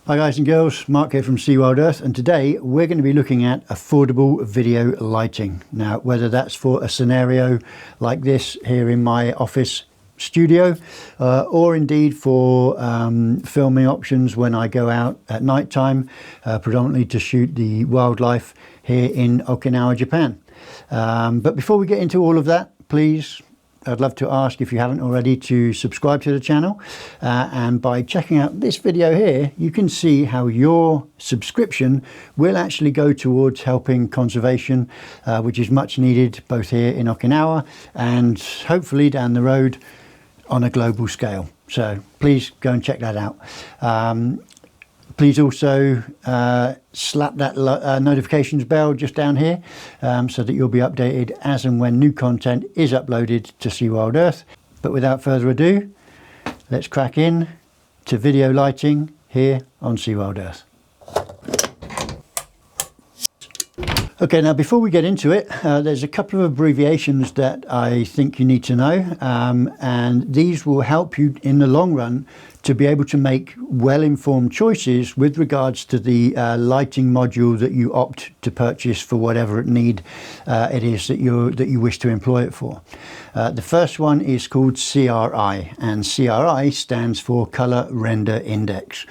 Hi guys and girls, Mark here from seawildearth, and today we're going to be looking at affordable video lighting. Now, whether that's for a scenario like this here in my office studio, or indeed for filming options when I go out at night time, predominantly to shoot the wildlife here in Okinawa, Japan. But before we get into all of that, please, I'd love to ask, if you haven't already, to subscribe to the channel, and by checking out this video here you can see how your subscription will actually go towards helping conservation, which is much needed both here in Okinawa and hopefully down the road on a global scale. So please go and check that out. Please also slap that notifications bell just down here, so that you'll be updated as and when new content is uploaded to seawildearth. But without further ado, let's crack in to video lighting here on seawildearth. Okay, now before we get into it, there's a couple of abbreviations that I think you need to know, and these will help you in the long run to be able to make well-informed choices with regards to the lighting module that you opt to purchase for whatever need it is that you wish to employ it for. The first one is called CRI, and CRI stands for Color Render Index.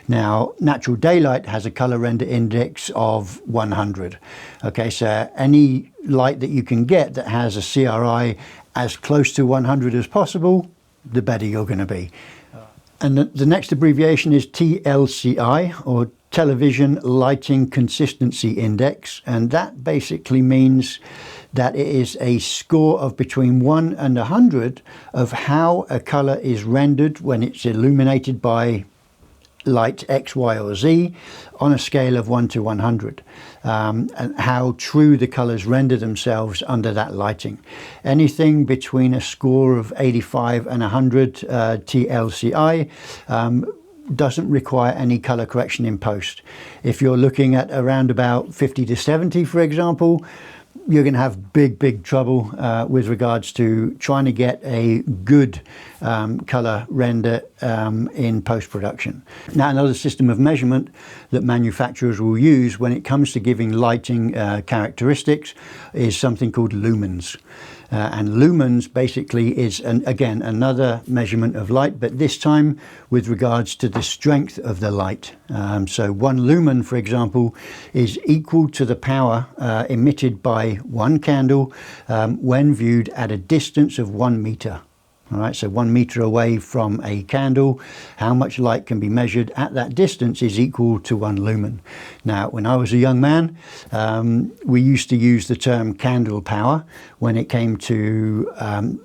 Now, natural daylight has a color render index of 100. Okay, so any light that you can get that has a CRI as close to 100 as possible, the better you're going to be. And the next abbreviation is TLCI, or Television Lighting Consistency Index, and that basically means that it is a score of between 1 and 100 of how a color is rendered when it's illuminated by light X, Y or Z on a scale of 1 to 100, and how true the colors render themselves under that lighting. Anything between a score of 85 and 100 TLCI doesn't require any color correction in post. If you're looking at around about 50 to 70, for example, you're going to have big trouble with regards to trying to get a good color render in post-production. Now, another system of measurement that manufacturers will use when it comes to giving lighting characteristics is something called lumens. And lumens basically is, again, another measurement of light, but this time with regards to the strength of the light. So 1 lumen, for example, is equal to the power emitted by 1 candle when viewed at a distance of 1 meter. All right, so 1 meter away from a candle, how much light can be measured at that distance is equal to 1 lumen. Now, when I was a young man, we used to use the term candle power when it came to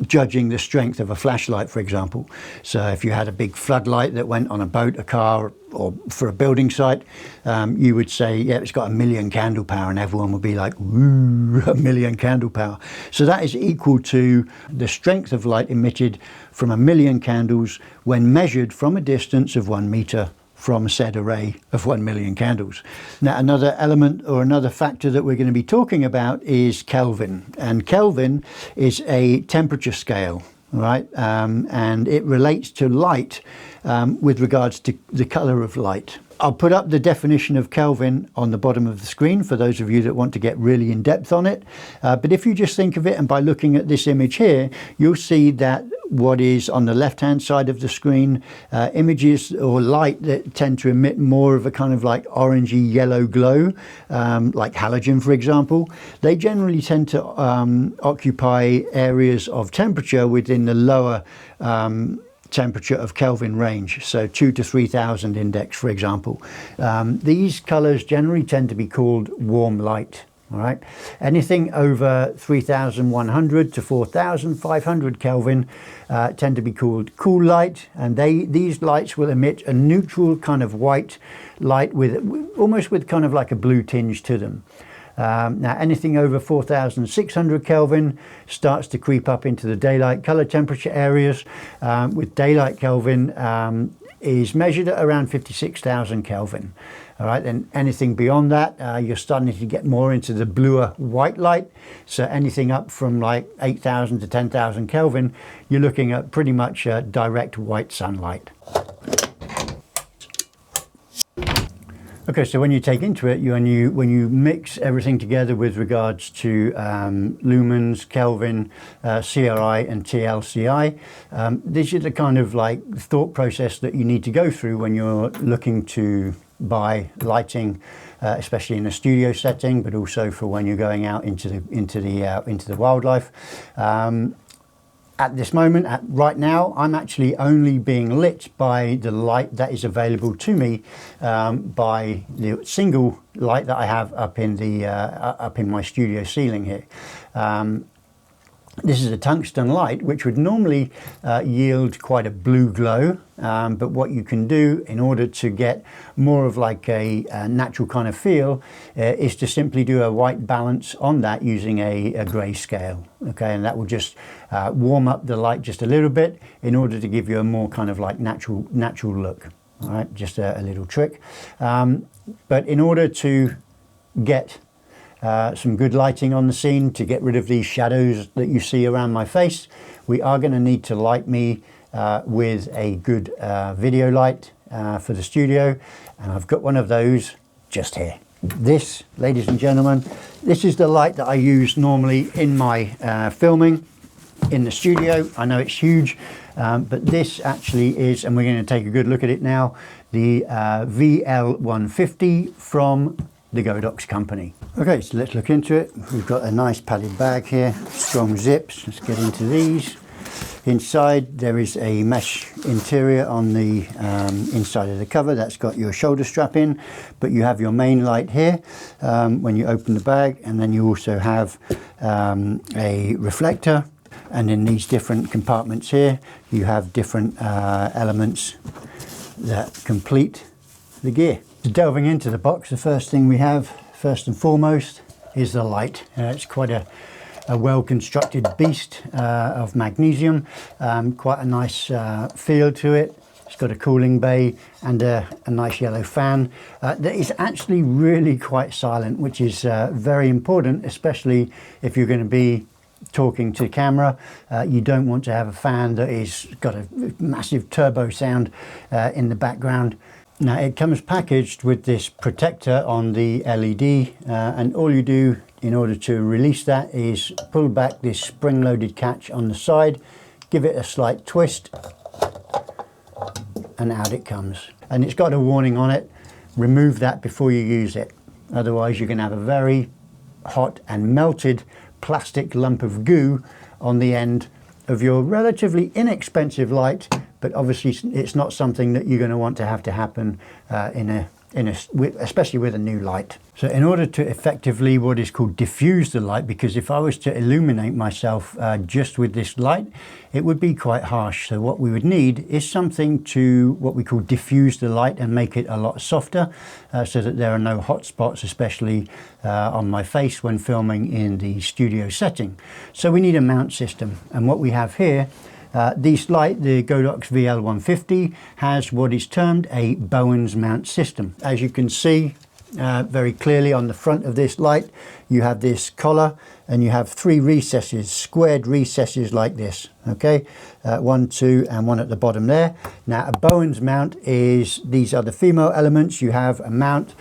judging the strength of a flashlight, for example. So if you had a big floodlight that went on a boat, a car, or for a building site, you would say, yeah, it's got 1,000,000 candle power, and everyone would be like, woo, 1,000,000 candle power. So that is equal to the strength of light emitted from 1,000,000 candles when measured from a distance of 1 meter from said array of 1,000,000 candles. Now, another element or another factor that we're going to be talking about is Kelvin, and Kelvin is a temperature scale, right? And it relates to light with regards to the color of light. I'll put up the definition of Kelvin on the bottom of the screen for those of you that want to get really in depth on it. But if you just think of it, and by looking at this image here, you'll see that what is on the left hand side of the screen, images or light that tend to emit more of a kind of like orangey yellow glow, like halogen, for example, they generally tend to occupy areas of temperature within the lower temperature of Kelvin range, so 2 to 3,000 index, for example. These colors generally tend to be called warm light. All right, anything over 3,100 to 4,500 Kelvin tend to be called cool light, and these lights will emit a neutral kind of white light with almost with kind of like a blue tinge to them. Now, anything over 4,600 Kelvin starts to creep up into the daylight color temperature areas, with daylight Kelvin is measured at around 56,000 Kelvin. All right, then anything beyond that, you're starting to get more into the bluer white light. So anything up from like 8,000 to 10,000 Kelvin, you're looking at pretty much direct white sunlight. Okay, so when you take into it, when you mix everything together with regards to lumens, Kelvin, CRI and TLCI, this is the kind of like thought process that you need to go through when you're looking to buy lighting, especially in a studio setting, but also for when you're going out into the wildlife. At this moment, right now, I'm actually only being lit by the light that is available to me by the single light that I have up in my studio ceiling here. This is a tungsten light, which would normally yield quite a blue glow, but what you can do in order to get more of like a natural kind of feel is to simply do a white balance on that using a grey scale. Okay, and that will just warm up the light just a little bit in order to give you a more kind of like natural look. All right, just a little trick. But in order to get some good lighting on the scene, to get rid of these shadows that you see around my face, we are going to need to light me with a good video light for the studio, and I've got one of those just here. This, ladies and gentlemen, this is the light that I use normally in my filming in the studio. I know it's huge, but this actually is, and we're going to take a good look at it now, the VL150 from the Godox company. Okay, so let's look into it. We've got a nice padded bag here, strong zips. Let's get into these. Inside there is a mesh interior on the inside of the cover that's got your shoulder strap in, but you have your main light here when you open the bag, and then you also have a reflector, and in these different compartments here you have different elements that complete the gear. Delving into the box, the first thing we have, first and foremost, is the light. It's quite a well constructed beast of magnesium, quite a nice feel to it. It's got a cooling bay and a nice yellow fan that is actually really quite silent, which is very important, especially if you're going to be talking to camera. You don't want to have a fan that is got a massive turbo sound in the background. Now it comes packaged with this protector on the LED, and all you do in order to release that is pull back this spring-loaded catch on the side, give it a slight twist, and out it comes. And it's got a warning on it: remove that before you use it, otherwise you're going to have a very hot and melted plastic lump of goo on the end of your relatively inexpensive light. But obviously it's not something that you're going to want to have to happen especially with a new light. So in order to effectively what is called diffuse the light, because if I was to illuminate myself just with this light, it would be quite harsh. So what we would need is something to what we call diffuse the light and make it a lot softer, so that there are no hot spots, especially on my face when filming in the studio setting. So we need a mount system, and what we have here, this light, the Godox VL150, has what is termed a Bowens mount system. As you can see very clearly on the front of this light, you have this collar and you have three recesses, squared recesses like this. Okay, 1, 2 and 1 at the bottom there. Now a Bowens mount is, these are the female elements. You have a mount,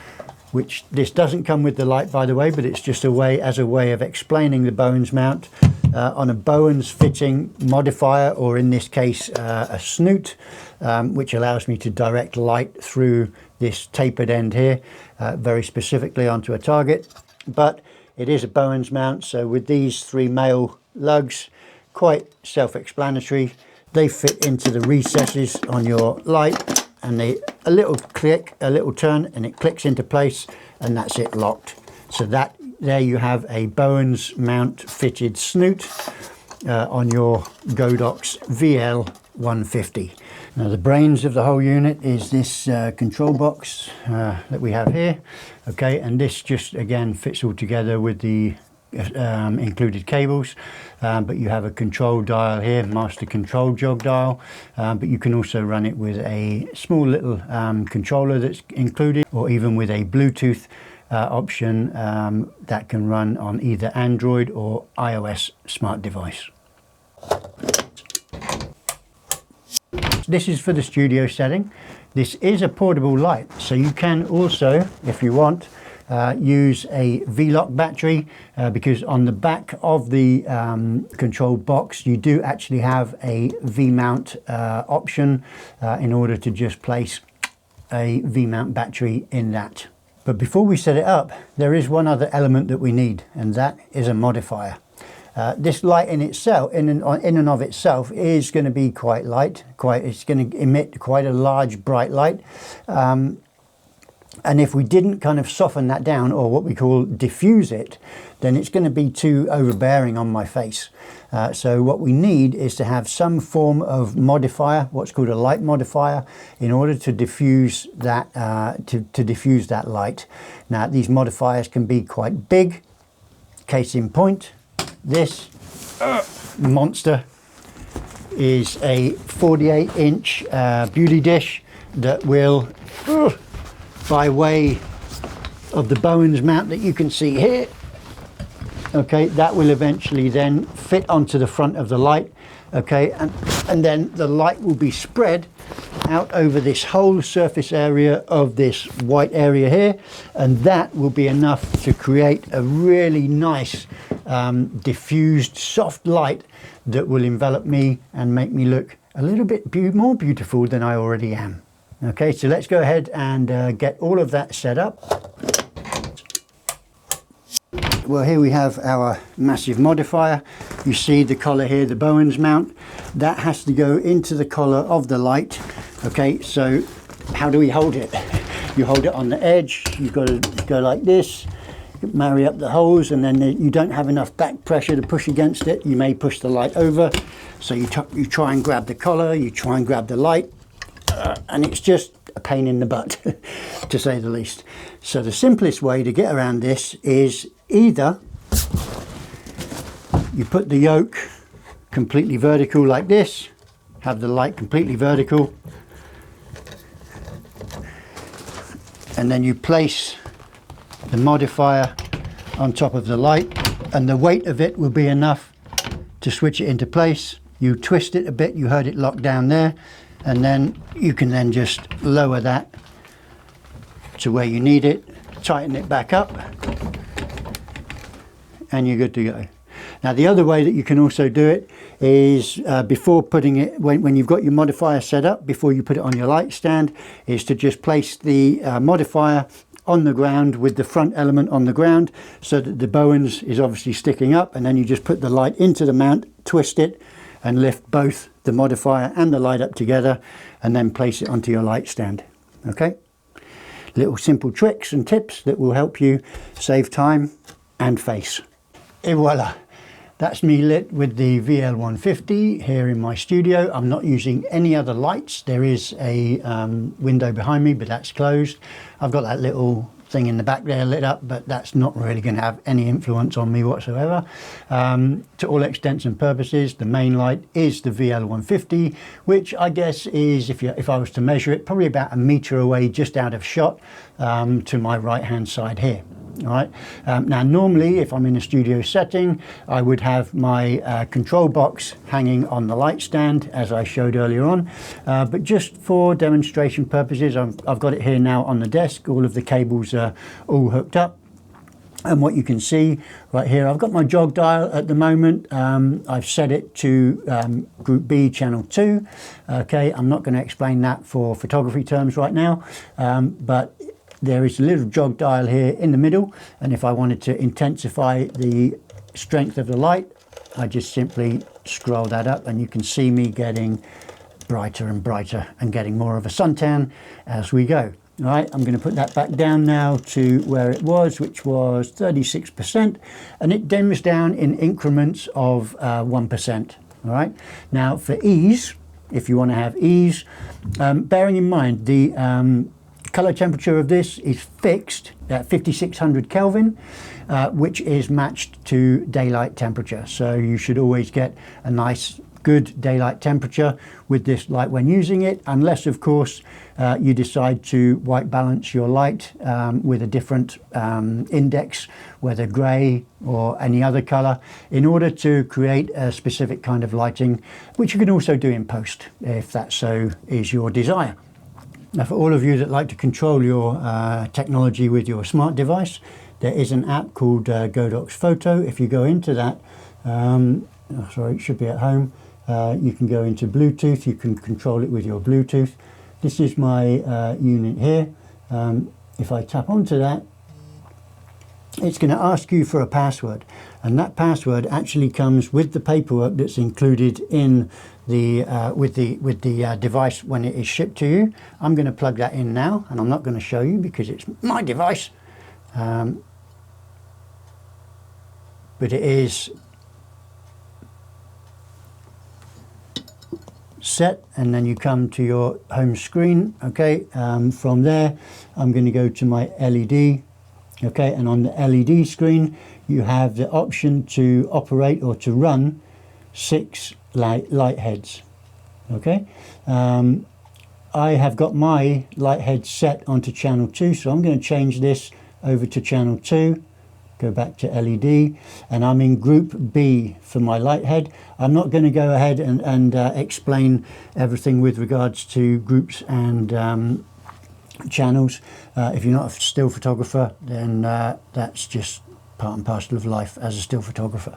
which this doesn't come with the light, by the way, but it's just a way of explaining the Bowens mount. On a Bowens fitting modifier, or in this case a snoot, which allows me to direct light through this tapered end here very specifically onto a target. But it is a Bowens mount, so with these three male lugs, quite self-explanatory. They fit into the recesses on your light, and a little click, a little turn, and it clicks into place, and that's it, locked. So that there you have a Bowens mount fitted snoot on your Godox VL150. Now the brains of the whole unit is this control box that we have here. Okay, and this just again fits all together with the included cables, but you have a control dial here, master control jog dial, but you can also run it with a small little controller that's included, or even with a Bluetooth option that can run on either Android or iOS smart device. This is for the studio setting. This is a portable light, so you can also, if you want, use a VLock battery, because on the back of the control box you do actually have a V-mount option in order to just place a V-mount battery in that. But before we set it up, there is one other element that we need, and that is a modifier. This light in itself, in and of itself, is going to be quite light. It's going to emit quite a large bright light. And if we didn't kind of soften that down, or what we call diffuse it, then it's going to be too overbearing on my face. So what we need is to have some form of modifier, what's called a light modifier, in order to diffuse that diffuse that light. Now these modifiers can be quite big. Case in point, this monster is a 48-inch beauty dish that will, by way of the Bowens mount that you can see here, okay, that will eventually then fit onto the front of the light, okay, and then the light will be spread out over this whole surface area of this white area here, and that will be enough to create a really nice diffused soft light that will envelop me and make me look a little bit more beautiful than I already am. Okay, so let's go ahead and get all of that set up. Well, here we have our massive modifier. You see the collar here, the Bowens mount. That has to go into the collar of the light. Okay, so how do we hold it? You hold it on the edge. You've got to go like this, marry up the holes, and then you don't have enough back pressure to push against it. You may push the light over. So you try and grab the collar, you try and grab the light, and it's just a pain in the butt, to say the least. So the simplest way to get around this is either you put the yoke completely vertical like this, have the light completely vertical, and then you place the modifier on top of the light, and the weight of it will be enough to switch it into place. You twist it a bit, you heard it lock down there, and then you can then just lower that to where you need it, tighten it back up, and you're good to go. Now the other way that you can also do it is before putting it, when you've got your modifier set up, before you put it on your light stand, is to just place the modifier on the ground with the front element on the ground, so that the Bowens is obviously sticking up, and then you just put the light into the mount, twist it, and lift both the modifier and the light up together, and then place it onto your light stand. Okay, little simple tricks and tips that will help you save time and face. Et voila, that's me lit with the VL150 here in my studio. I'm not using any other lights. There is a window behind me, but that's closed. I've got that little thing in the back there lit up, but that's not really going to have any influence on me whatsoever. To all extents and purposes, the main light is the VL150, which I guess is, if I was to measure it, probably about a meter away, just out of shot, to my right hand side here. All right. Now normally if I'm in a studio setting, I would have my control box hanging on the light stand, as I showed earlier on, but just for demonstration purposes, I've got it here now on the desk. All of the cables are all hooked up, and what you can see right here, I've got my jog dial at the moment. I've set it to Group B channel 2. Okay, I'm not going to explain that for photography terms right now, but there is a little jog dial here in the middle, and if I wanted to intensify the strength of the light, I just simply scroll that up, and you can see me getting brighter and brighter and getting more of a suntan as we go. All right, I'm going to put that back down now to where it was, which was 36%, and it dims down in increments of 1%. All right, now for ease, if you want to have ease, bearing in mind the color temperature of this is fixed at 5600 Kelvin, which is matched to daylight temperature. So you should always get a nice good daylight temperature with this light when using it, unless of course you decide to white balance your light with a different index, whether grey or any other color, in order to create a specific kind of lighting, which you can also do in post if that so is your desire. Now, for all of you that like to control your technology with your smart device, there is an app called Godox Photo. If you go into that, sorry, it should be at home. You can go into Bluetooth. You can control it with your Bluetooth. This is my unit here. If I tap onto that, it's going to ask you for a password, and that password actually comes with the paperwork that's included in the with the device when it is shipped to you. I'm going to plug that in now, and I'm not going to show you because it's my device, but it is set, and then you come to your home screen. Okay, from there I'm going to go to my LED. Okay, and on the LED screen you have the option to operate or to run 6 light heads. Okay, I have got my light head set onto channel 2, so I'm going to change this over to channel 2, go back to LED, and I'm in group B for my light head. I'm not going to go ahead and explain everything with regards to groups and channels. If you're not a still photographer, then that's just part and parcel of life as a still photographer.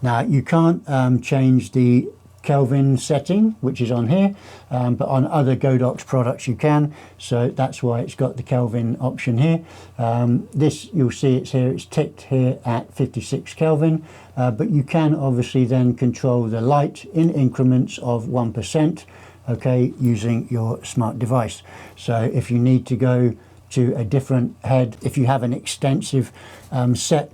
Now, you can't change the Kelvin setting, which is on here, but on other Godox products you can, so that's why it's got the Kelvin option here. This, you'll see it's here, it's ticked here at 56 Kelvin, but you can obviously then control the light in increments of 1%, okay, using your smart device. So if you need to go to a different head, if you have an extensive set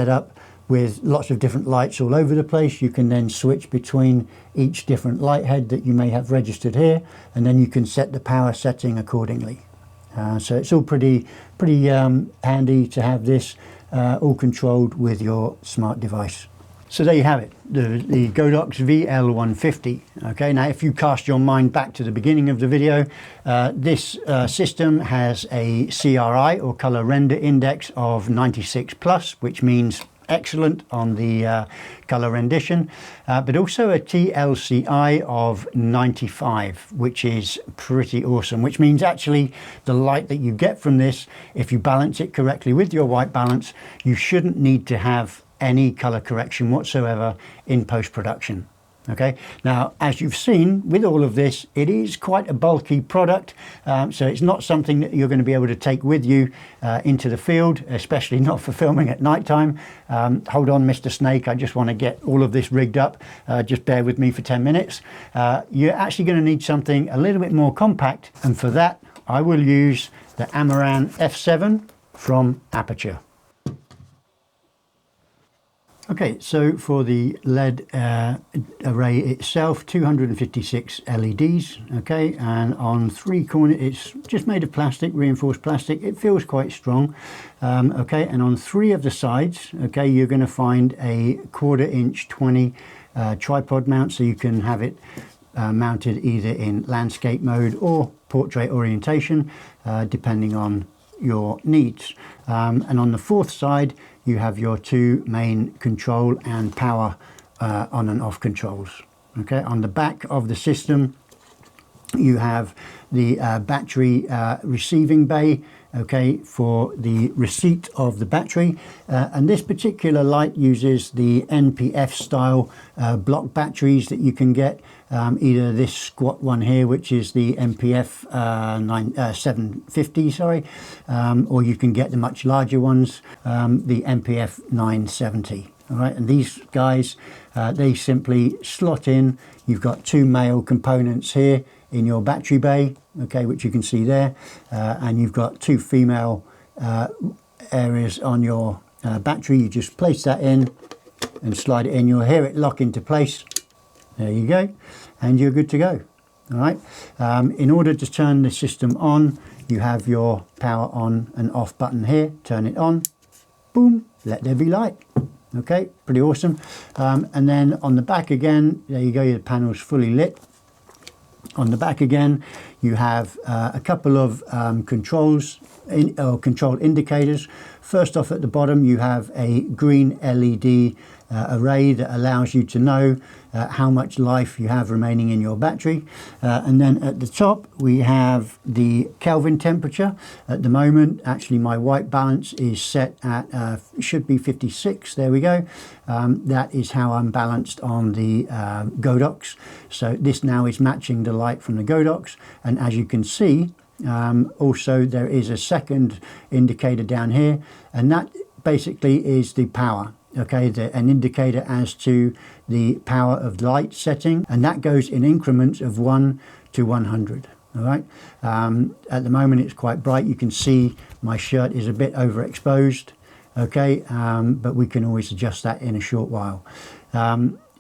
up with lots of different lights all over the place, you can then switch between each different light head that you may have registered here, and then you can set the power setting accordingly. So it's all pretty handy to have this all controlled with your smart device. So there you have it, the Godox VL150. Okay, now if you cast your mind back to the beginning of the video, this system has a CRI or color render index of 96 plus, which means excellent on the color rendition, but also a TLCI of 95, which is pretty awesome, which means actually the light that you get from this, if you balance it correctly with your white balance, you shouldn't need to have any color correction whatsoever in post-production. Okay, now as you've seen with all of this, it is quite a bulky product, so it's not something that you're going to be able to take with you into the field, especially not for filming at night time. Hold on, Mr. Snake, I just want to get all of this rigged up. Just bear with me for 10 minutes. You're actually going to need something a little bit more compact, and for that I will use the Amaran F7 from Aputure. Okay, so for the LED array itself, 256 LEDs, okay, and on 3 corners, it's just made of plastic, reinforced plastic. It feels quite strong, okay, and on 3 of the sides, okay, you're going to find a 1/4 inch 20 tripod mount, so you can have it mounted either in landscape mode or portrait orientation, depending on your needs. And on the 4th side, you have your 2 main control and power on and off controls. Okay, on the back of the system you have the battery receiving bay, okay, for the receipt of the battery, and this particular light uses the NPF style block batteries that you can get, either this squat one here, which is the NPF 750, sorry, or you can get the much larger ones, the NPF 970. All right, and these guys, they simply slot in. You've got 2 male components here in your battery bay, okay, which you can see there, and you've got 2 female areas on your battery. You just place that in and slide it in. You'll hear it lock into place. There you go, and you're good to go. All right, in order to turn the system on, you have your power on and off button here. Turn it on, boom, let there be light. Okay, pretty awesome. And then on the back again, there you go, your panel's fully lit. On the back again, you have a couple of controls or control indicators. First off, at the bottom, you have a green LED array that allows you to know how much life you have remaining in your battery. And then at the top we have the Kelvin temperature. At the moment, actually my white balance is set at should be 56. There we go. That is how I'm balanced on the Godox. So this now is matching the light from the Godox, and as you can see, also there is a second indicator down here, and that basically is the power. Okay, an indicator as to the power of light setting, and that goes in increments of 1 to 100. All right. At the moment it's quite bright. You can see my shirt is a bit overexposed. Okay, but we can always adjust that in a short while.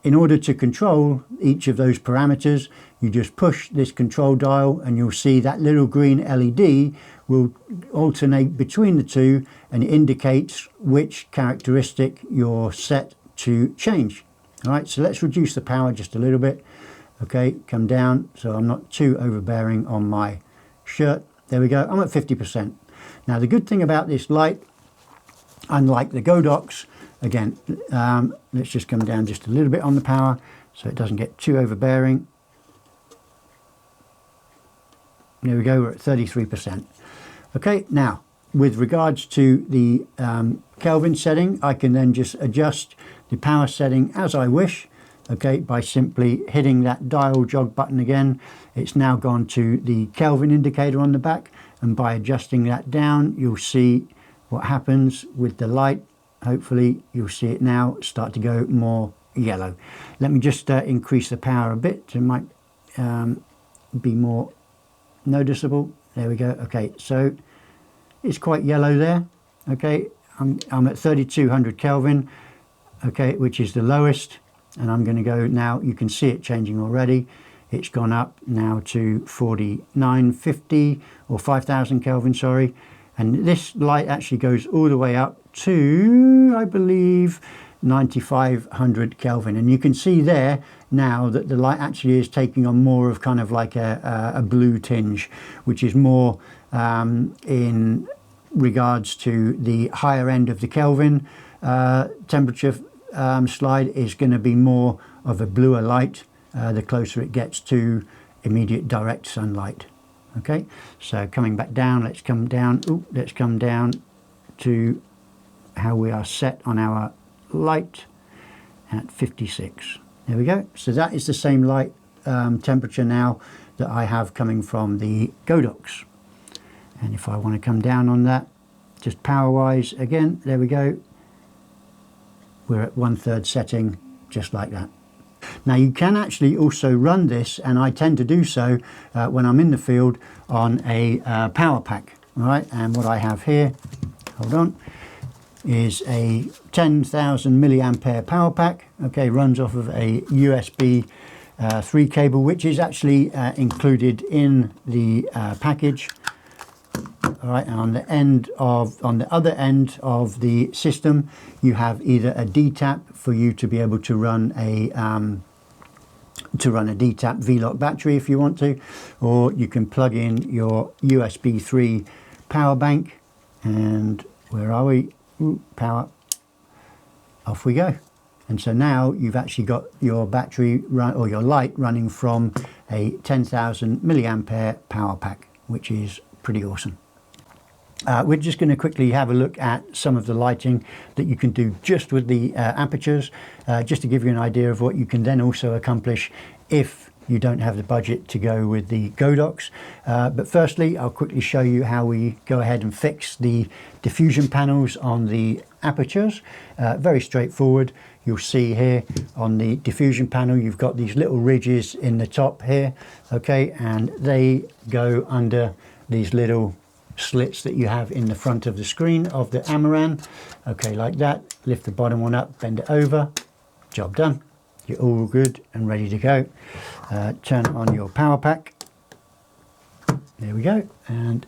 In order to control each of those parameters, you just push this control dial and you'll see that little green LED will alternate between the two and indicates which characteristic you're set to change. All right, so let's reduce the power just a little bit. Okay, come down so I'm not too overbearing on my shirt. There we go, I'm at 50%. Now the good thing about this light, unlike the Godox, again, let's just come down just a little bit on the power so it doesn't get too overbearing. There we go, we're at 33%. Okay, now with regards to the Kelvin setting, I can then just adjust the power setting as I wish. Okay, by simply hitting that dial jog button again. It's now gone to the Kelvin indicator on the back, and by adjusting that down, you'll see what happens with the light. Hopefully you'll see it now start to go more yellow. Let me just increase the power a bit to might be more noticeable. There we go. Okay, so it's quite yellow there. Okay, I'm at 3200 Kelvin, okay, which is the lowest, and I'm going to go now. You can see it changing already. It's gone up now to 4950 or 5000 Kelvin, sorry. And this light actually goes all the way up to, I believe, 9500 Kelvin. And you can see there now that the light actually is taking on more of kind of like a blue tinge, which is more in regards to the higher end of the Kelvin temperature slide is going to be more of a bluer light the closer it gets to immediate direct sunlight. Okay, so coming back down, let's come down. Ooh, let's come down to how we are set on our light at 56. There we go. So that is the same light temperature now that I have coming from the Godox. And if I want to come down on that, just power wise, again, there we go. We're at 1/3 setting, just like that. Now you can actually also run this, and I tend to do so when I'm in the field, on a power pack. All right, and what I have here, hold on, is a 10,000 milliampere power pack. Okay, runs off of a USB 3 cable, which is actually included in the package. All right, and on the other end of the system, you have either a D-tap for you to be able to run a D-tap VLock battery if you want to, or you can plug in your USB 3 power bank. And where are we? Ooh, power. Off we go. And so now you've actually got your battery run, or your light running from a 10,000 milliampere power pack, which is pretty awesome. We're just going to quickly have a look at some of the lighting that you can do just with the Aputures, just to give you an idea of what you can then also accomplish if you don't have the budget to go with the Godox. But firstly, I'll quickly show you how we go ahead and fix the diffusion panels on the Aputures. Very straightforward. You'll see here on the diffusion panel, you've got these little ridges in the top here, okay, and they go under these little slits that you have in the front of the screen of the Amaran. Okay, like that. Lift the bottom one up, bend it over, job done. You're all good and ready to go. Turn on your power pack. There we go, and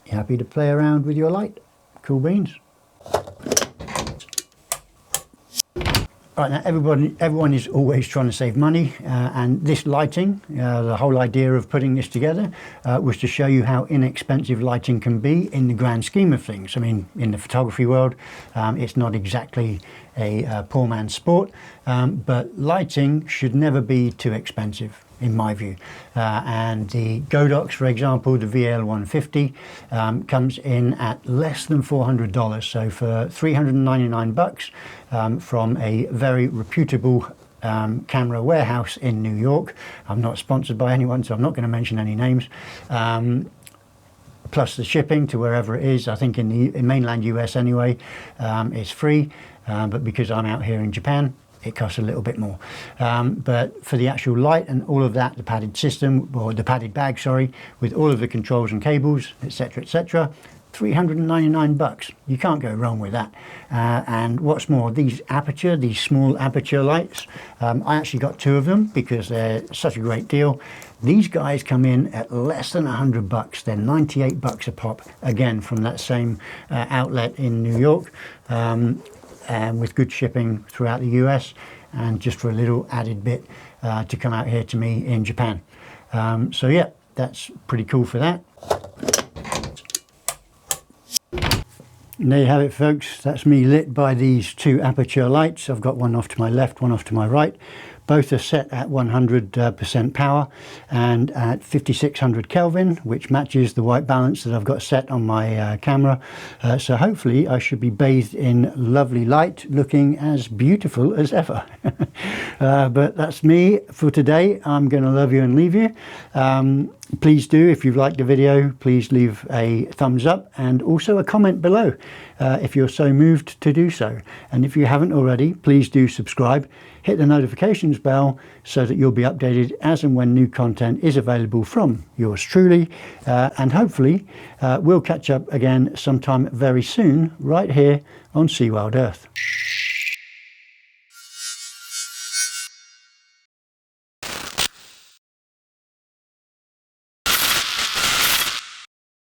you're happy to play around with your light. Cool beans. Right, now everyone is always trying to save money, and this lighting, the whole idea of putting this together was to show you how inexpensive lighting can be in the grand scheme of things. I mean, in the photography world, it's not exactly a poor man's sport, but lighting should never be too expensive in my view. And the Godox, for example, the VL150 comes in at less than $400. So for 399 bucks from a very reputable camera warehouse in New York. I'm not sponsored by anyone, so I'm not going to mention any names. Plus the shipping to wherever it is, I think in mainland US anyway, is free. But because I'm out here in Japan, it costs a little bit more. But for the actual light and all of that, the padded system, or the padded bag, sorry, with all of the controls and cables, etc., 399 bucks. You can't go wrong with that. And what's more, these Aputure, these small Aputure lights, I actually got 2 of them because they're such a great deal. These guys come in at less than 100 bucks. They're 98 bucks a pop, again from that same outlet in New York, and with good shipping throughout the US, and just for a little added bit to come out here to me in Japan. So yeah, that's pretty cool for that. And there you have it, folks. That's me lit by these 2 Aputure lights. I've got one off to my left, one off to my right. Both are set at 100% power and at 5600 Kelvin, which matches the white balance that I've got set on my camera. So hopefully I should be bathed in lovely light, looking as beautiful as ever. But that's me for today. I'm going to love you and leave you. Please do, if you've liked the video, please leave a thumbs up and also a comment below if you're so moved to do so. And if you haven't already, please do subscribe. Hit the notifications bell so that you'll be updated as and when new content is available from yours truly. And hopefully we'll catch up again sometime very soon right here on Sea Wild Earth.